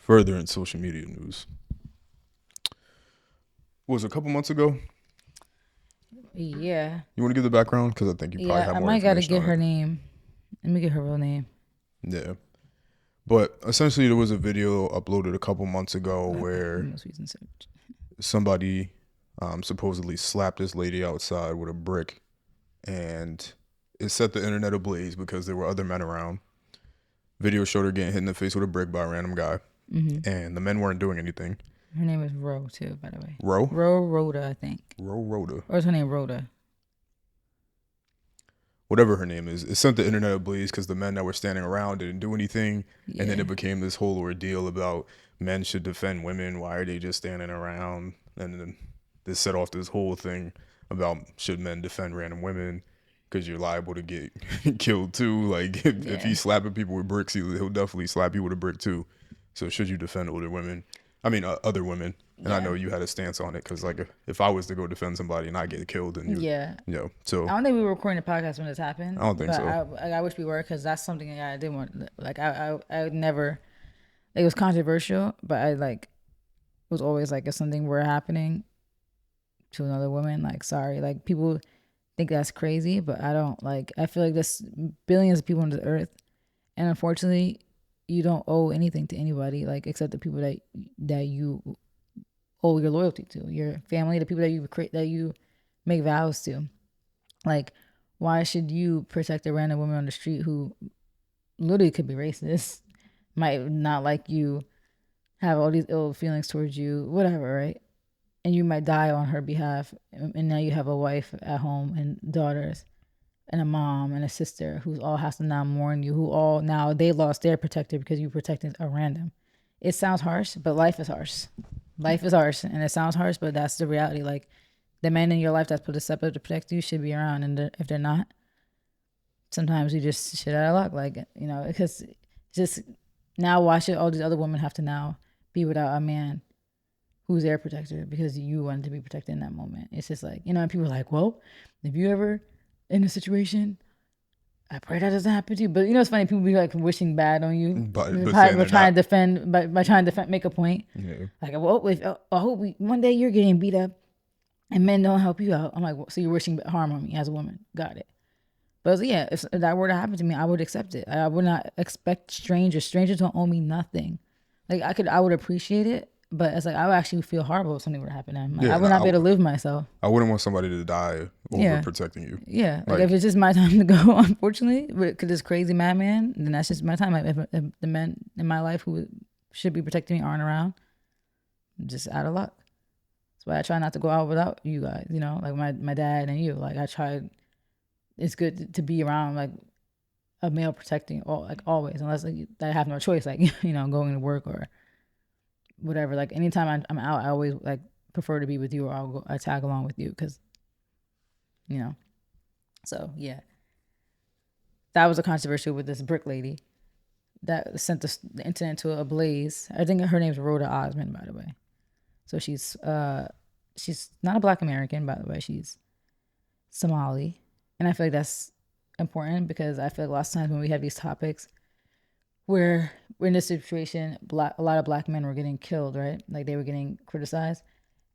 Further in social media news, was it a couple months ago? Yeah. You want to give the background? Because I think you probably Yeah, have I more might gotta information get on her it. name. Let me get her real name. Yeah. But essentially, there was a video uploaded a couple months ago The where most recent search. somebody supposedly slapped this lady outside with a brick, and it set the internet ablaze because there were other men around. Video showed her getting hit in the face with a brick by a random guy, Mm-hmm. and the men weren't doing anything. Her name is Ro too, by the way. Ro? Ro Rhoda, I think. Rhoda. Or is her name Rhoda? Whatever her name is, it sent the internet ablaze because the men that were standing around didn't do anything, and then Yeah. it became this whole ordeal about men should defend women. Why are they just standing around? And then this set off this whole thing about should men defend random women because you're liable to get killed too. Like if Yeah. he's slapping people with bricks, he'll definitely slap you with a brick too. So should you defend older women? I mean, other women. And I Yeah. know you had a stance on it because, like, if I was to go defend somebody and I get killed, then Yeah. so I don't think we were recording the podcast when this I happened, don't think but so. I wish we were because that's something I didn't want. Like I would never. It was controversial, but I like was always like if something were happening to another woman, like sorry, like people think that's crazy, but I don't like. I feel like there's billions of people on the earth, and unfortunately, you don't owe anything to anybody, like except the people that you owe your loyalty to, your family, the people that you make vows to. Like, why should you protect a random woman on the street who literally could be racist, might not like you, have all these ill feelings towards you, whatever, right? And you might die on her behalf, and now you have a wife at home and daughters and a mom and a sister who's all has to now mourn you, who all now they lost their protector because you protected a random. It sounds harsh, but life is harsh. Life is harsh, and it sounds harsh, but that's the reality. Like the men in your life that's put a step up to protect you should be around, and if they're not, sometimes you just shit out of luck. Like because just now why should all these other women have to now be without a man who's their protector because you wanted to be protected in that moment? It's just like, and people are like, well, if you ever in a situation, I pray that doesn't happen to you. But it's funny, people be like wishing bad on you But by, saying by they're trying not. to defend, by trying to defend, make a point. Yeah. Like, well, I hope one day you're getting beat up and men don't help you out. I'm like, well, so you're wishing harm on me as a woman. Got it. But yeah, if that were to happen to me, I would accept it. I would not expect strangers. Strangers don't owe me nothing. Like I would appreciate it, but it's like I would actually feel horrible if something were to happen to him. Like I Yeah, would no, not be able to live myself. I wouldn't want somebody to die over Yeah, protecting you. yeah. Like if Like, it's just my time to go, unfortunately, because this crazy madman, then that's just my time. Like if the men in my life who should be protecting me aren't around, I'm just out of luck. That's why I try not to go out without you guys. Like my dad and you. Like I try. It's good to be around like a male protecting all like always, unless like I have no choice, like going to work or whatever. Like anytime I'm out, I always like prefer to be with you, or I tag along with you because you know. So yeah, that was a controversy with this brick lady that sent the internet into a blaze. I think her name's Rhoda Osmond, by the way. So she's not a Black American, by the way. She's Somali, and I feel like that's important because I feel like lots of times when we have these topics where we're in this situation, a lot of black men were getting killed, right? Like they were getting criticized.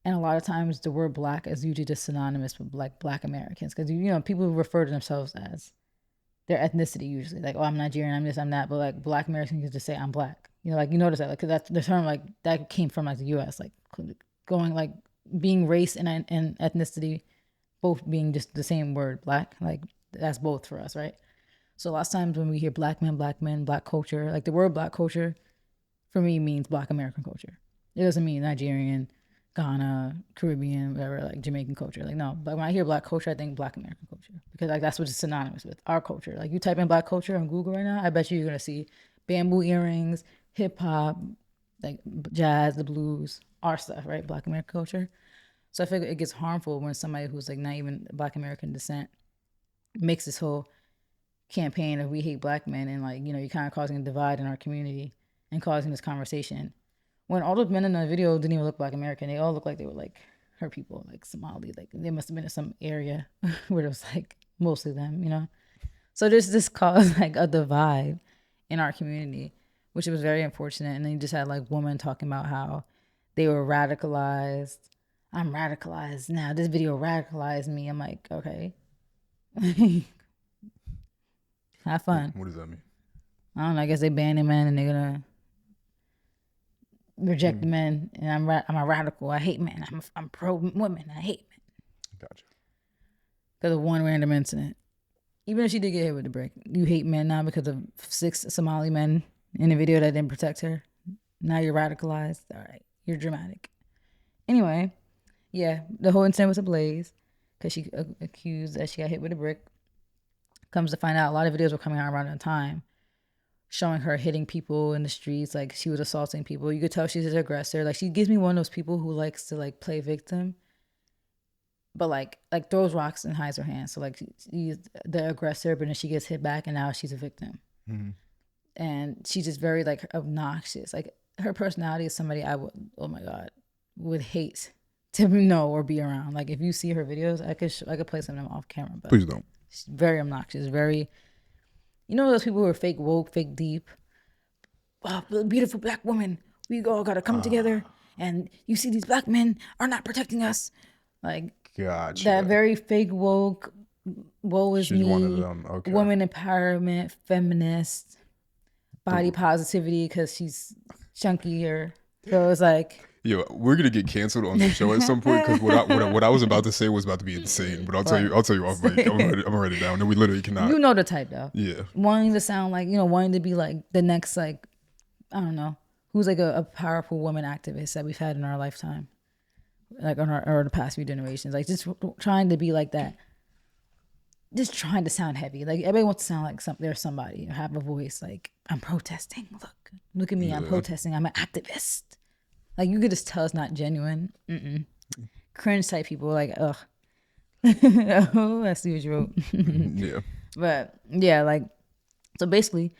And a lot of times the word black is usually just synonymous with like black Americans. Because, people refer to themselves as their ethnicity usually. Like, oh, I'm Nigerian, I'm this, I'm that. But like black Americans can just say, I'm black. Like you notice that. Like, cause that's the term, like that came from like the US. Like going like being race and ethnicity both being just the same word, black. Like that's both for us, right? So lots of times when we hear black men, black culture, like the word black culture for me means black American culture. It doesn't mean Nigerian, Ghana, Caribbean, whatever, like Jamaican culture. Like no, but when I hear black culture, I think black American culture because like that's what it's synonymous with, our culture. Like you type in black culture on Google right now, I bet you're gonna see bamboo earrings, hip hop, like jazz, the blues, our stuff, right? Black American culture. So I feel like it gets harmful when somebody who's like not even black American descent makes this whole campaign of we hate black men, and like you're kind of causing a divide in our community and causing this conversation when all those men in the video didn't even look black American. They all looked like they were like her people, like Somali. Like they must have been in some area where it was like mostly them. So there's this cause like a divide in our community which was very unfortunate. And then you just had like women talking about how they were radicalized. I'm radicalized now. This video radicalized me. I'm like, okay. Have fun. What does that mean? I don't know. I guess they banning men and they're gonna reject the men. And I'm a radical. I hate men. I'm pro women. I hate men. Gotcha. Because of one random incident. Even if she did get hit with the brick, you hate men now because of 6 Somali men in a video that didn't protect her. Now you're radicalized. All right, you're dramatic. Anyway, yeah, the whole incident was ablaze because she accused that she got hit with a brick. Comes to find out, a lot of videos were coming out around that time showing her hitting people in the streets, like she was assaulting people. You could tell she's an aggressor. Like she gives me one of those people who likes to like play victim, but like throws rocks and hides her hands. So like she's the aggressor, but then she gets hit back and now she's a victim. Mm-hmm. And she's just very like obnoxious. Like her personality is somebody I would, oh my God, would hate to know or be around. Like if you see her videos, I could play some of them off camera. But please don't. She's very obnoxious, very, you know those people who are fake woke, fake deep. Oh, beautiful black woman, we all gotta come together. And you see these black men are not protecting us. Like gotcha. That very fake woke, woe is She's me, one of them. Okay. Woman empowerment, feminist, body positivity because she's chunkier. So it's like, yo, we're gonna get canceled on the show at some point because what I was about to say was about to be insane. But I'll tell you off mic. I'm gonna write it down. And we literally cannot. You know the type though. Yeah. Wanting to sound like, wanting to be like the next, like, I don't know, who's like a powerful woman activist that we've had in our lifetime, like on or the past few generations. Like just trying to be like that. Just trying to sound heavy. Like everybody wants to sound like there's somebody or have a voice. Like I'm protesting. Look at me. Yeah. I'm protesting. I'm an activist. Like you could just tell it's not genuine. Cringe type people like, ugh. Oh, I see what you wrote. Yeah. But yeah, like, so basically,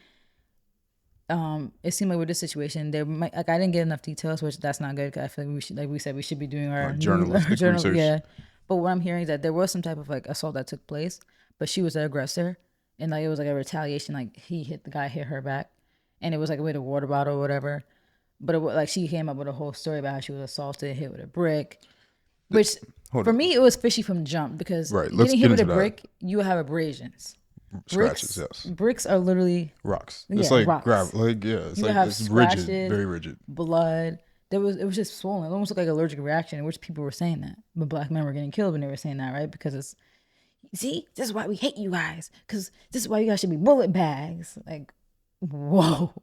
it seemed like with this situation, there might, like, I didn't get enough details, which that's not good. Cause I feel like we should, like we said, we should be doing our journalistic research. Yeah. But what I'm hearing is that there was some type of like assault that took place, but she was the aggressor, and like it was like a retaliation. Like hit her back, and it was like with a water bottle or whatever. But it was like she came up with a whole story about how she was assaulted, hit with a brick, which for me it was fishy from jump because getting hit with a brick, you have abrasions. Scratches, yes. Bricks are literally rocks. It's like rocks. gravel. Like it's it's rigid, very rigid. Blood. It was just swollen. It almost looked like allergic reaction, which people were saying that. But black men were getting killed when they were saying that, right? Because it's, see, this is why we hate you guys. Because this is why you guys should be bullet bags. Like, whoa.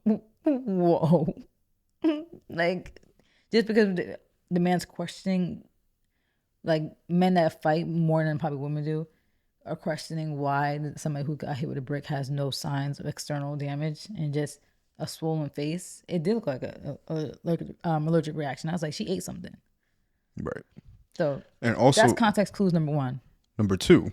Like, just because the man's questioning, like, men that fight more than probably women do are questioning why somebody who got hit with a brick has no signs of external damage and just a swollen face. It did look like a allergic reaction. I was like, she ate something. Right. So, and also, that's context clues number 1. Number 2,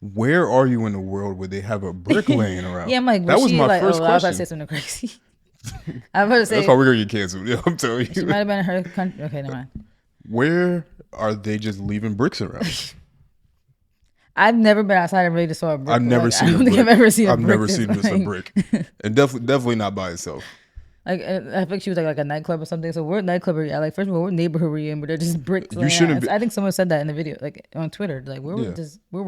where are you in the world where they have a brick laying around? Yeah, I'm like, that was my first question. I was about to say something crazy. I was about to say, that's why we're gonna get canceled. Yeah, I'm telling you. She might have been in her country. Okay, never mind. Where are they just leaving bricks around? I've never been outside and really just saw a brick. I've never seen. I don't think I've ever seen a brick. I've never seen just a brick, and definitely not by itself. Like I think she was like a nightclub or something. So what nightclub are you at? Like first of all, what neighborhood were you in? But they're just bricks. You shouldn't. I think someone said that in the video, like on Twitter. Like where were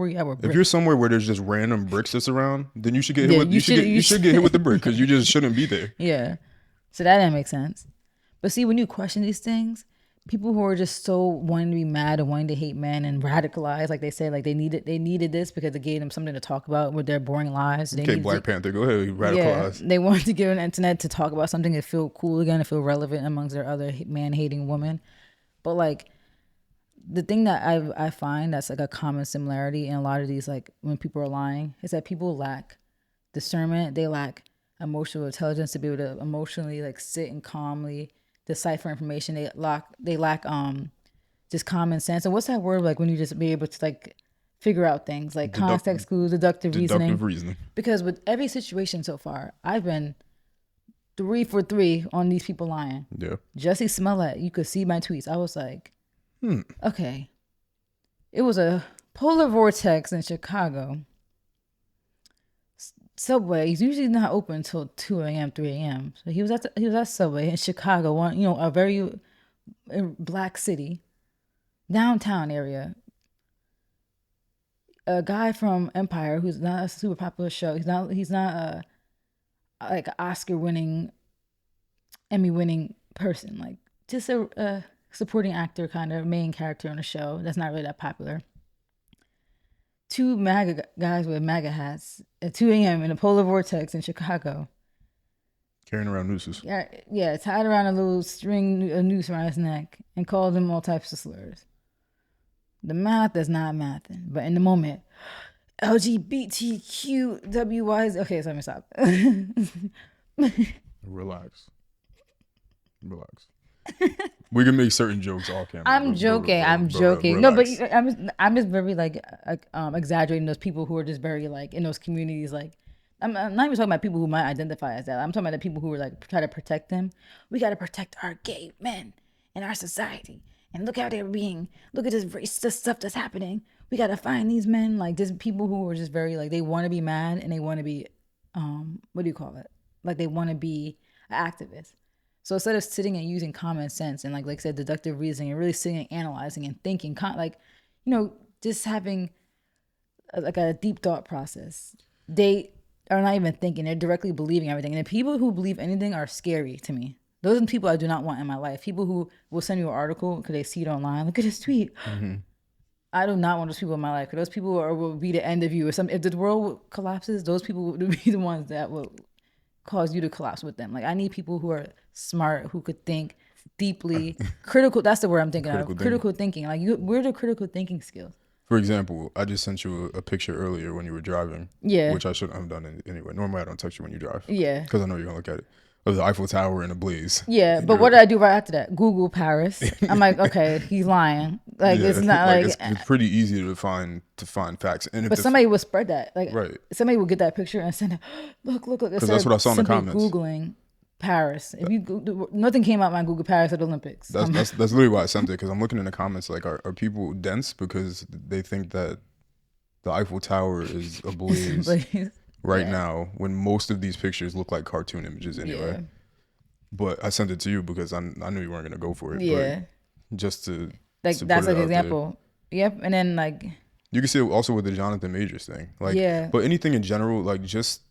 you at? If you're somewhere where there's just random bricks that's around, then you should get hit with. You should get hit with the brick because you just shouldn't be there. Yeah, so that didn't make sense. But see, when you question these things, people who are just so wanting to be mad and wanting to hate men and radicalize, like they say, like they needed this because it gave them something to talk about with their boring lives. Okay, Black Panther, go ahead, radicalize. Yeah, they wanted to give an internet to talk about something and feel cool again and feel relevant amongst their other man-hating women. But like the thing that I find that's like a common similarity in a lot of these, like when people are lying, is that people lack discernment. They lack emotional intelligence to be able to emotionally like sit and calmly decipher information. They lack just common sense. And what's that word like when you just be able to like figure out things like context clues, deductive reasoning. Because with every situation so far, I've been 3 for 3 on these people lying. Yeah. Jussie Smollett, you could see my tweets. I was like, okay. It was a polar vortex in Chicago. Subway is usually not open until 2 a.m., 3 a.m. So he was at Subway in Chicago, a very black city, downtown area. A guy from Empire who's not a super popular show. He's not a like an Oscar winning, Emmy winning person. Like just a supporting actor, kind of main character on a show that's not really that popular. Two MAGA guys with MAGA hats at 2 a.m. in a polar vortex in Chicago. Carrying around nooses. Yeah, tied around a little string, a noose around his neck, and called him all types of slurs. The math is not mathing, but in the moment, LGBTQWYZ. Okay, so let me stop. Relax. We can make certain jokes off camera. I'm joking. No, but I'm just very like exaggerating those people who are just very like in those communities. Like I'm not even talking about people who might identify as that. I'm talking about the people who are like try to protect them. We got to protect our gay men in our society. And look how they're being. Look at this racist stuff that's happening. We got to find these men, like just people who are just very like they want to be mad and they want to be what do you call it? Like they want to be an activist. So instead of sitting and using common sense and like I said, deductive reasoning and really sitting and analyzing and thinking, just having like a deep thought process, they are not even thinking. They're directly believing everything. And the people who believe anything are scary to me. Those are the people I do not want in my life. People who will send you an article because they see it online. Look at this tweet. Mm-hmm. I do not want those people in my life. Because those people will be the end of you. If the world collapses, those people will be the ones that will cause you to collapse with them. Like I need people who are smart, who could think deeply, critical. That's the word I'm thinking of. Critical thinking. Like where are the critical thinking skills? For example, I just sent you a picture earlier when you were driving. Yeah. Which I shouldn't have done anyway. Normally I don't text you when you drive. Yeah. Because I know you're gonna look at it. Of the Eiffel Tower in a blaze. Yeah, but what did I do right after that? Google Paris. I'm like, okay, he's lying. Like it's not like it's pretty easy to find facts. And but somebody would spread that. Like right. Somebody would get that picture and send it. Look. Because that's what I saw in the comments. Googling Paris. If you nothing came out my Google Paris at the Olympics. That's literally why I sent it. Because I'm looking in the comments like, are people dense because they think that the Eiffel Tower is ablaze right now when most of these pictures look like cartoon images anyway. Yeah. But I sent it to you because I knew you weren't gonna go for it. Yeah. But just to like to that's like an example. There. Yep. And then like you can see it also with the Jonathan Majors thing. Like but anything in general, like just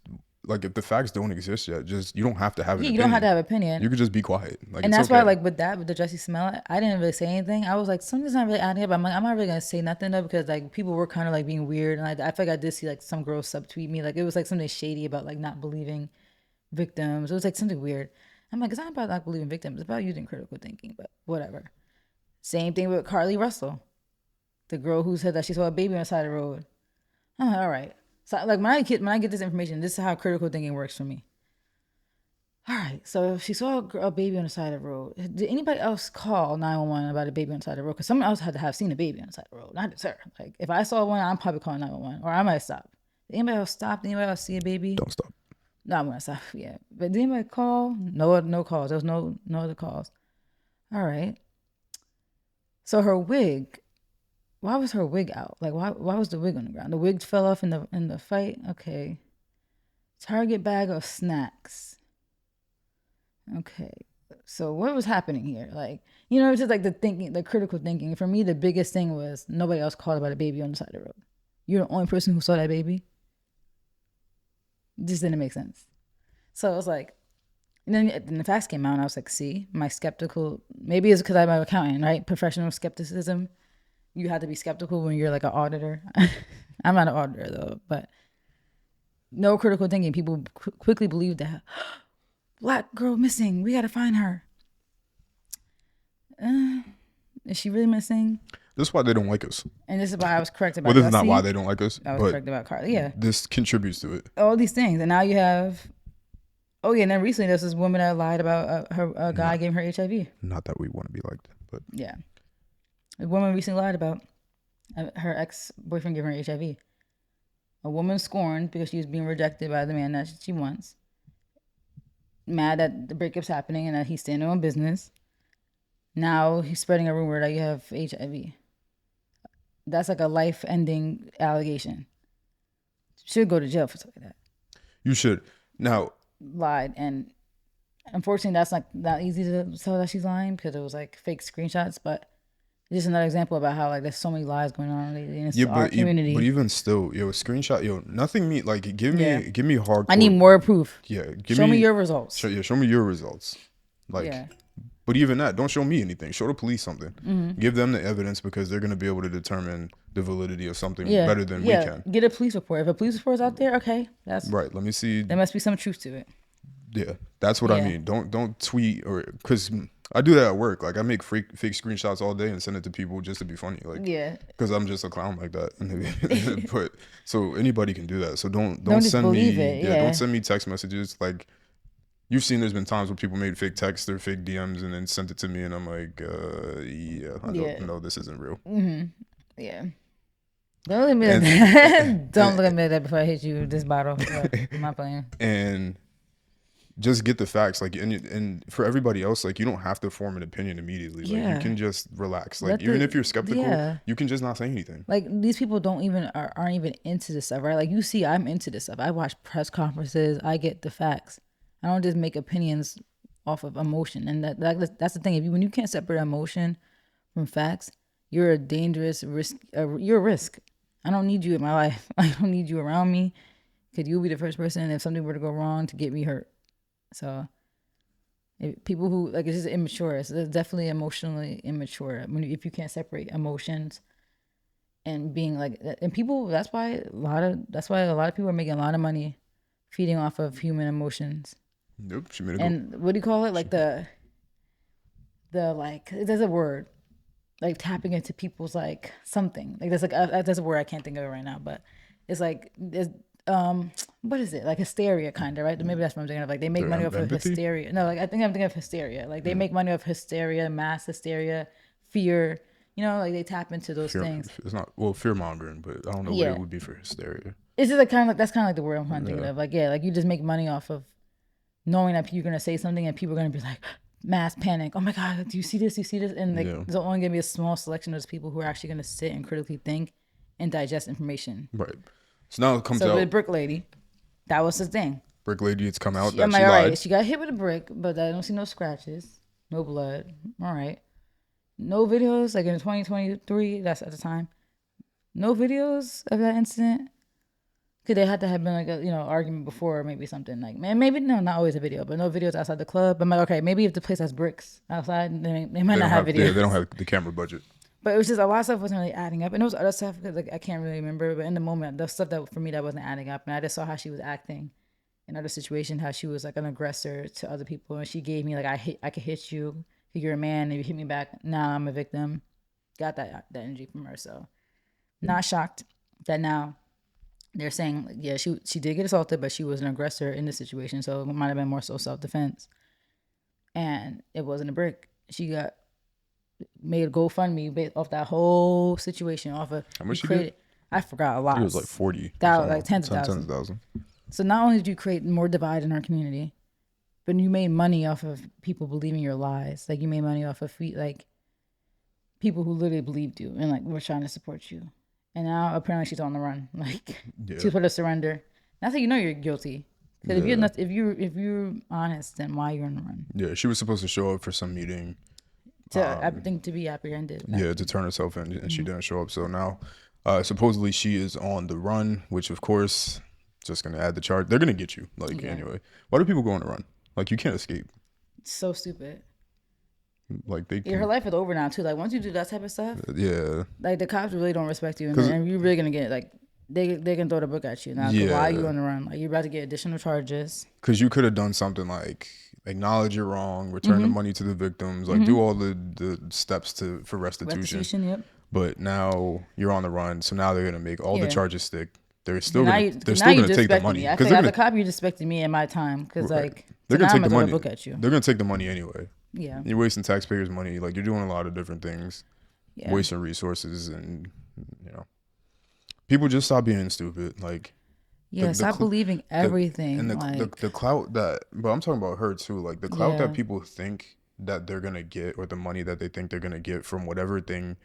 like if the facts don't exist yet, just you don't have to have an opinion. You don't have to have an opinion. You could just be quiet. Like, and that's why like with the Jussie Smollett, I didn't really say anything. I was like, something's not really out here, but I'm like, I'm not really gonna say nothing though because like people were kind of like being weird, and I feel like I did see like some girl subtweet me, like it was like something shady about like not believing victims. It was like something weird. I'm like, it's not about not believing victims, it's about using critical thinking, but whatever. Same thing with Carly Russell, the girl who said that she saw a baby on the side of the road. I'm like, all right. So like when I get this information, this is how critical thinking works for me. All right, so she saw a baby on the side of the road. Did anybody else call 911 about a baby on the side of the road? Because someone else had to have seen a baby on the side of the road, not just her. Like if I saw one, I'm probably calling 911, or I might stop. Did anybody else stop? Did anybody else see a baby? Don't stop. No, I'm gonna stop. Yeah, but did anybody call? No calls. There was no other calls. All right. So her wig. Why was her wig out? Like why was the wig on the ground? The wig fell off in the fight. Okay. Target bag of snacks. Okay. So what was happening here? Like it's just like the critical thinking. For me, the biggest thing was nobody else called about a baby on the side of the road. You're the only person who saw that baby. Just didn't make sense. So I was like, and then the facts came out and I was like, see, my skeptical, maybe it's because I'm an accountant, right? Professional skepticism. You have to be skeptical when you're like an auditor. I'm not an auditor though, but no critical thinking. People quickly believe that black girl missing. We got to find her. Is she really missing? This is why they don't like us. And this is why I was correct about well, this is not why they don't like us. I was correct about Carly. Yeah. This contributes to it. All these things. And now you have, and then recently there's this woman that lied about a guy giving her HIV. Not that we want to be like that, but. Yeah. A woman recently lied about her ex-boyfriend giving her HIV. A woman scorned because she was being rejected by the man that she wants. Mad that the breakup's happening and that he's standing on business. Now he's spreading a rumor that you have HIV. That's like a life-ending allegation. Should go to jail for something like that. You should. Now, lied, and unfortunately, that's not easy to tell that she's lying because it was like fake screenshots. But it's just another example about how like there's so many lies going on lately in yeah, our but community. even still, yo, screenshot, yo, nothing me like Yeah, give me I need hardcore. more proof. Yeah, give Show me me your results. show me your results. Like, Yeah. but even that, don't show me anything. Show the police something. Give them the evidence because they're gonna be able to determine the validity of something Yeah, better than we yeah. can. Get a police report. If a police report's out there, okay, that's Right. Let me see. there must be some truth to it. Yeah, that's what I Yeah, mean. Don't tweet or because I do that at work. Like I make fake screenshots all day and send it to people just to be funny. Like yeah. because I'm just a clown like that. But so anybody can do that. So don't Don't just send believe me it. don't Yeah, send me text messages. Like you've seen there's been times where people made fake texts or fake DMs and then sent it to me and I'm like, yeah, I don't yeah, know, this isn't real. yeah. Don't look at me like And that. Don't and, look at me like that before I hit you with this bottle. I'm not playing. and just get the facts like and for everybody else like you don't have to form an opinion immediately, like you Yeah. can just relax, like Let even the if you're skeptical yeah. you can just not say anything. Like these people don't even aren't even into this stuff, right? Like you see, I'm into this stuff. I watch press conferences. I get the facts. I don't just make opinions off of emotion, and that's the thing. If you when you can't separate emotion from facts, you're a dangerous risk. You're a risk. I don't need you in my life. I don't need you around me. Because you'll be the first person if something were to go wrong to get me hurt. So people who like it's just immature. It's definitely emotionally immature when if you can't separate emotions and being like and people that's why a lot of people are making a lot of money feeding off of human emotions. Nope, she made a go. And what do you call it? Like the like there's a word like tapping into people's like something like there's a word I can't think of it right now, but it's like it's what is it like hysteria kind of right, maybe that's what I'm thinking of, like they make money off of Empathy. hysteria. No, like I think I'm thinking of hysteria, like they make money off hysteria, mass hysteria, fear, like they tap into those Fear, things. it's not well fear mongering, but I don't know what it Yeah, would be for hysteria. it's just like kind of like that's kind of like the word I'm kind of thinking Yeah, of, like yeah, like you just make money off of knowing that you're gonna say something and people are gonna be like mass panic. Oh my god, do you see this? Do you see this? And like yeah, there's only gonna be a small selection of those people who are actually gonna sit and critically think and digest information. right. So now it comes So with the out, brick lady, that was the thing. brick lady, it's come out I'm that like, she all right, lied. she got hit with a brick, but I don't see no scratches, no blood. All right, no videos like in 2023. That's at the time. No videos of that incident. Cause they had to have been like a argument before, or maybe something like, man, maybe no, not always a video, but no videos outside the club. I'm like, okay, maybe if the place has bricks outside, they might They not don't have have they don't videos. have the camera budget. But it was just a lot of stuff wasn't really adding up, and it was other stuff because like I can't really remember. But in the moment, the stuff that for me that wasn't adding up, and I just saw how she was acting in other situations, how she was like an aggressor to other people, and she gave me like I could hit you, you're a man, and you hit me back. Now I'm a victim. Got that energy from her, so not shocked that now they're saying like, yeah, she did get assaulted, but she was an aggressor in this situation, so it might have been more so self defense, and it wasn't a brick. She got made a GoFundMe based off that whole situation. Off of How you much she get? created, I forgot a I think it lot. was like 40 or That something. like tens of 10 thousands. 10,000. So not only did you create more divide in our community, but you made money off of people believing your lies. Like you made money off of like people who literally believed you and like were trying to support you. And now apparently she's on the run. Like Yeah, to put a surrender. That's how you know you're guilty. Because if you're yeah, not, if you're honest, then why you're on the run? yeah. She was supposed to show up for some meeting. I think to be apprehended. Yeah, to turn herself in, and she Mm-hmm. didn't show up. So now, supposedly she is on the run, which of course, just gonna add the charge. They're gonna get you, like Yeah, anyway. Why do people go on the run? Like you can't escape. it's so stupid. Like they Yeah, her can. life is over now too. Like once you do that type of stuff, Yeah, like the cops really don't respect you, because and you're really gonna get like they can throw the book at you now. 'Cause why are you yeah, on the run? Like you're about to get additional charges. because you could have done something like acknowledge you're wrong, return the Mm-hmm. money to the victims, like Mm-hmm. do all the steps for restitution. Restitution. Yep. But now you're on the run, so now they're gonna make all the Yeah. charges stick. They're So still now gonna you, they're cause now still you gonna take the disrespecting money me. I because feel they're like as a gonna cop, you disrespecting me in my time. Cause right. like so They're gonna now I'm take gonna the throw the money. book at you. They're gonna take the money anyway. Yeah. You're wasting taxpayers' money. Like you're doing a lot of different things, Yeah. wasting resources, and you know, people just stop being stupid. Like Yeah. Stop believing the everything. and Like the clout that, but I'm talking about her too. Like the clout that yeah. people think that they're gonna get, or the money that they think they're gonna get from whatever thing,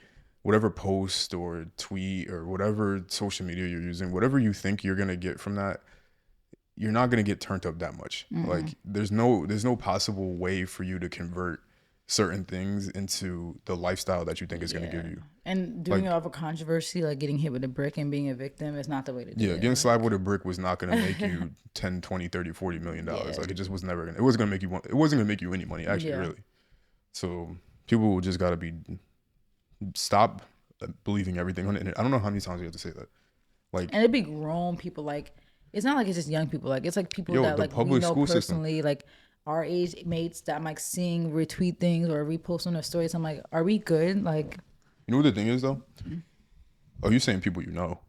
whatever post or tweet or whatever social media you're using, whatever you think you're gonna get from that, you're not gonna get turned up that much. Like there's no possible way for you to convert certain things into the lifestyle that you think is gonna give you. And doing it off a controversy, like getting hit with a brick and being a victim, is not the way to do it. Getting slapped with a brick was not gonna make you 10, 20, 30, 40 million dollars. Like it just was never gonna. It wasn't gonna make you any money actually, really. So people just gotta stop believing everything on the internet. I don't know how many times we have to say that. Like, and it'd be grown people. Like, it's not like it's just young people. Like, it's like people that like we know personally. Like our age mates that I'm like seeing retweet things or repost on their stories. I'm like, are we good? Like, you know what the thing is though? Oh, you're saying people you know.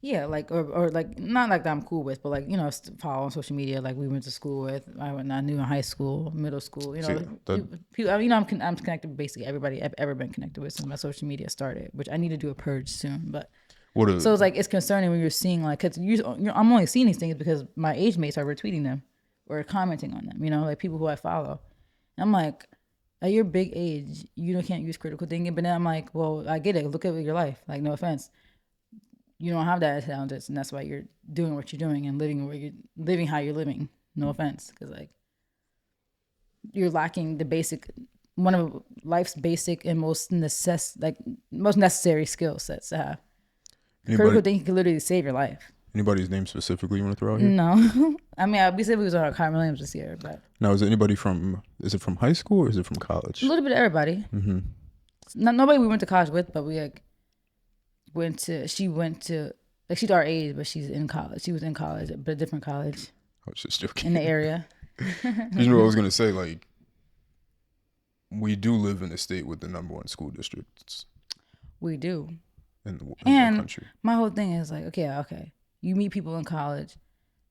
Yeah, like or like not like that I'm cool with, but like, you know, follow on social media. Like we went to school with, I knew in high school, middle school. You know, people. You know, I'm connected with basically everybody I've ever been connected with since my social media started. Which I need to do a purge soon. But so it's like it's concerning when you're seeing like, cause I'm only seeing these things because my age mates are retweeting them or commenting on them. You know, like people who I follow. And I'm like, at your big age, you can't use critical thinking. But then I'm like, well, I get it. Look at your life. Like, no offense. You don't have that intelligence, and that's why you're doing what you're doing and living how you're living. No offense, because like you're lacking the basic, one of life's basic and most necessary skill sets to have. Critical thinking can literally save your life. Anybody's name specifically you want to throw out here? No, I mean we said we was on Carmen Williams this year, but now is it from high school or is it from college? A little bit of everybody. Mm-hmm. Nobody we went to college with, but we like. She went to like she's our age, but she's in college. She was in college, but a different college. I was just joking. In the area. You know what I was gonna say? Like, we do live in a state with the #1 school districts. We do. In the country. My whole thing is like, okay. You meet people in college.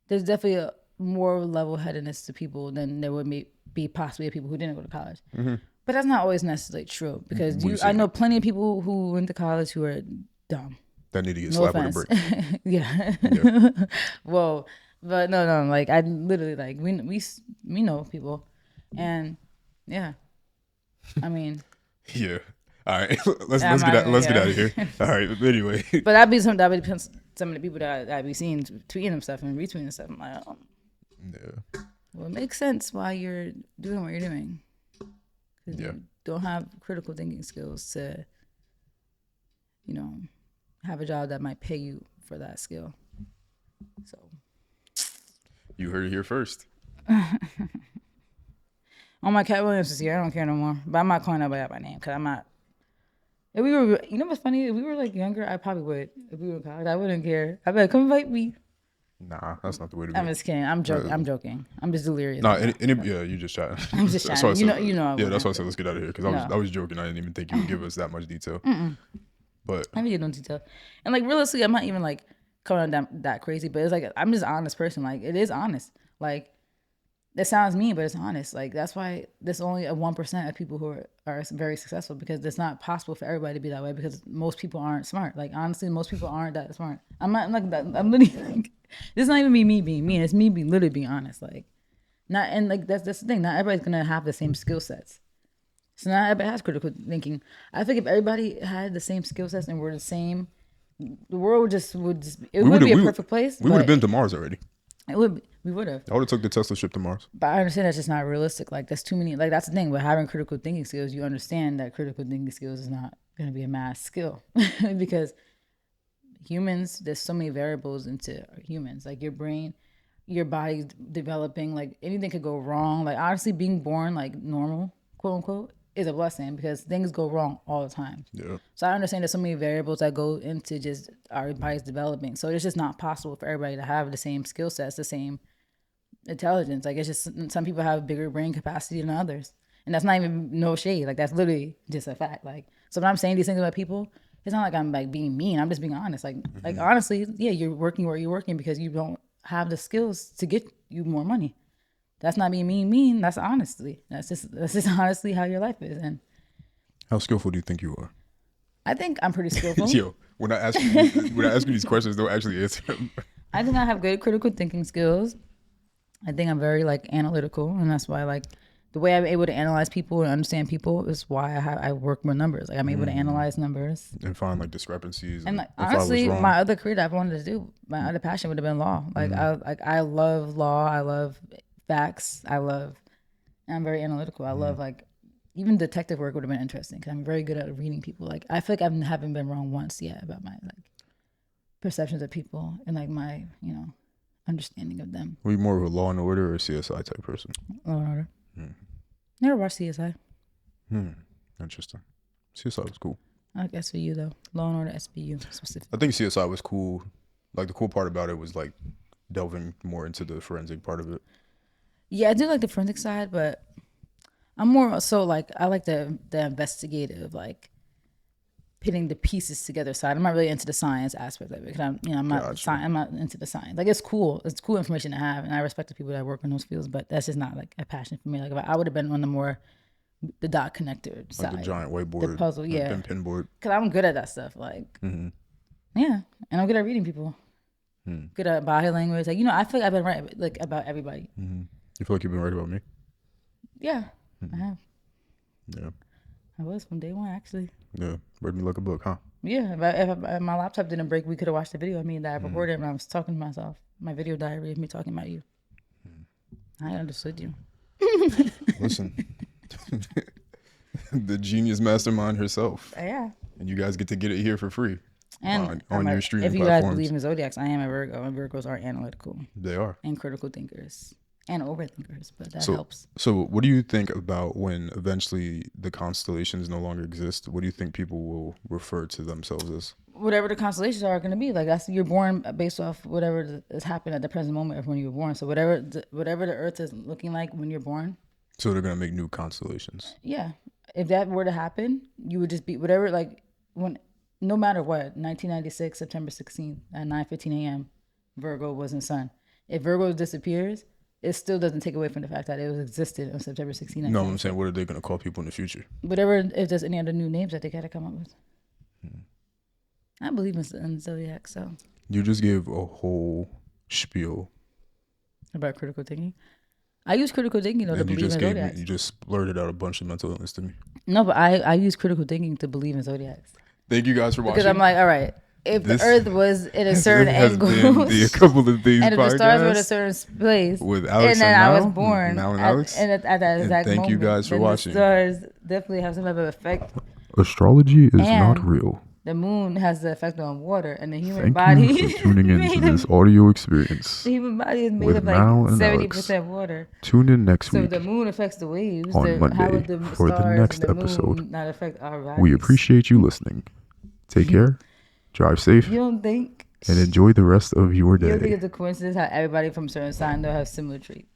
There's definitely a more level-headedness to people than there would be possibly people who didn't go to college. Mm-hmm. But that's not always necessarily true because I know plenty of people who went to college who are dumb. That need to get slapped with a brick. Yeah. Well, but no. Like I literally like we know people, and yeah. I mean. Yeah. All right. Let's get out of here. All right. Anyway. But that'd be some of the people that I'd be seeing tweeting them stuff and retweeting stuff. I'm like, oh. Yeah. Well, it makes sense why you're doing what you're doing. Because you don't have critical thinking skills to, have a job that might pay you for that skill. So. You heard it here first. On my Cat Williams this year, I don't care no more. But I'm not calling nobody out by name because I'm not. If we were, you know what's funny? If we were like younger, I probably would. If we were in college, I wouldn't care. I'd be like, come invite me. Nah, that's not the way to be. I'm just kidding. I'm joking. I'm just delirious. Nah, you just chatting. I'm just chatting. You know. Yeah, that's why I said let's get out of here because I was joking. I didn't even think you would give us that much detail. But I didn't get no detail. And like realistically, I'm not even like coming on that crazy. But it's like I'm just an honest person. Like it is honest. Like it sounds mean, but it's honest. Like that's why there's only a 1% of people who are very successful because it's not possible for everybody to be that way because most people aren't smart. Like honestly, most people aren't that smart. I'm literally like. This is not even me being mean. It's me literally being honest. Like, not and like that's the thing. Not everybody's gonna have the same skill sets. So not everybody has critical thinking. I think if everybody had the same skill sets and were the same, the world would just it would be a perfect place. We would have been to Mars already. We would have. I would have took the Tesla ship to Mars. But I understand that's just not realistic. Like that's too many. Like that's the thing. With having critical thinking skills, you understand that critical thinking skills is not gonna be a mass skill because. Humans, there's so many variables into humans. Like your brain, your body's developing. Like anything could go wrong. Like honestly, being born like normal, quote unquote, is a blessing because things go wrong all the time. Yeah. So I understand there's so many variables that go into just our body's developing. So it's just not possible for everybody to have the same skill sets, the same intelligence. Like it's just some people have bigger brain capacity than others, and that's not even no shade. Like that's literally just a fact. Like so when I'm saying these things about people. It's not like I'm like being mean. I'm just being honest. Like honestly, yeah, you're working where you're working because you don't have the skills to get you more money. That's not being mean. That's honestly. That's just honestly how your life is. And how skillful do you think you are? I think I'm pretty skillful. Yo, when I ask you these questions, don't actually answer them. I think I have good critical thinking skills. I think I'm very like analytical, and that's why like the way I'm able to analyze people and understand people is why I work with numbers. Like I'm able to analyze numbers and find like discrepancies. and like if I was honestly, wrong. my other career that I wanted to do, my other passion would have been law. Like I love law. I love facts. I'm very analytical. I love like even detective work would have been interesting because I'm very good at reading people. Like I feel like I haven't been wrong once yet about my like perceptions of people and like my understanding of them. Were you more of a Law and Order or CSI type person? Law and Order. Never watched CSI. Interesting. CSI was cool. I like SVU though. Law and Order SVU specifically. I think CSI was cool. Like the cool part about it was like delving more into the forensic part of it. Yeah, I do like the forensic side, but I'm more so like I like the investigative, like putting the pieces together side. I'm not really into the science aspect of it because I'm not into the science. Like it's cool information to have, and I respect the people that work in those fields, but that's just not like a passion for me. Like if I would have been on the dot connector side, like the giant whiteboard, the puzzle, yeah, and pinboard. Because I'm good at that stuff, like yeah, and I'm good at reading people, good at body language. Like I feel like I've been right like about everybody. You feel like you've been right about me? Yeah, I have. Yeah, I was from day one actually. Yeah, read me like a book, huh? Yeah, if my laptop didn't break, we could have watched the video of me that I recorded when I was talking to myself. My video diary of me talking about you. I understood you. Listen, the genius mastermind herself. Yeah. And you guys get to get it here for free. And on your streaming platforms. If you guys believe in zodiacs, I am a Virgo, and Virgos are analytical. They are. And critical thinkers. And overthinkers, but that helps. So what do you think about when eventually the constellations no longer exist? What do you think people will refer to themselves as? Whatever the constellations are going to be. Like you're born based off whatever has happened at the present moment of when you were born. So whatever the Earth is looking like when you're born. So they're going to make new constellations. Yeah. If that were to happen, you would just be whatever, like no matter what, 1996, September 16th at 9:15 a.m., Virgo was in sun. If Virgo disappears, it still doesn't take away from the fact that it was existed on September 16th. No, I'm saying, what are they going to call people in the future? Whatever, if there's any other new names that they got to come up with. I believe in zodiac, so. You just gave a whole spiel about critical thinking. I use critical thinking to believe in zodiacs. You just blurted out a bunch of mental illness to me. No, but I use critical thinking to believe in zodiacs. Thank you guys for watching. Because I'm like, all right, if the Earth was at a certain angle, a couple of things, and if the stars were at a certain place, with Alex and then I was born Mal and Alex, at that exact moment. Thank you guys for watching. The stars definitely have some type of effect. Astrology is not real. The moon has the effect on water, and the human Thank body. You for tuning into this audio experience. The human body is made of like 70% water. Tune in next week. So the moon affects the waves on Monday for the next episode. Not affect our bodies? We appreciate you listening. Take care. Drive safe. You don't think? And enjoy the rest of your day. You don't think it's a coincidence how everybody from a certain sign though have similar traits?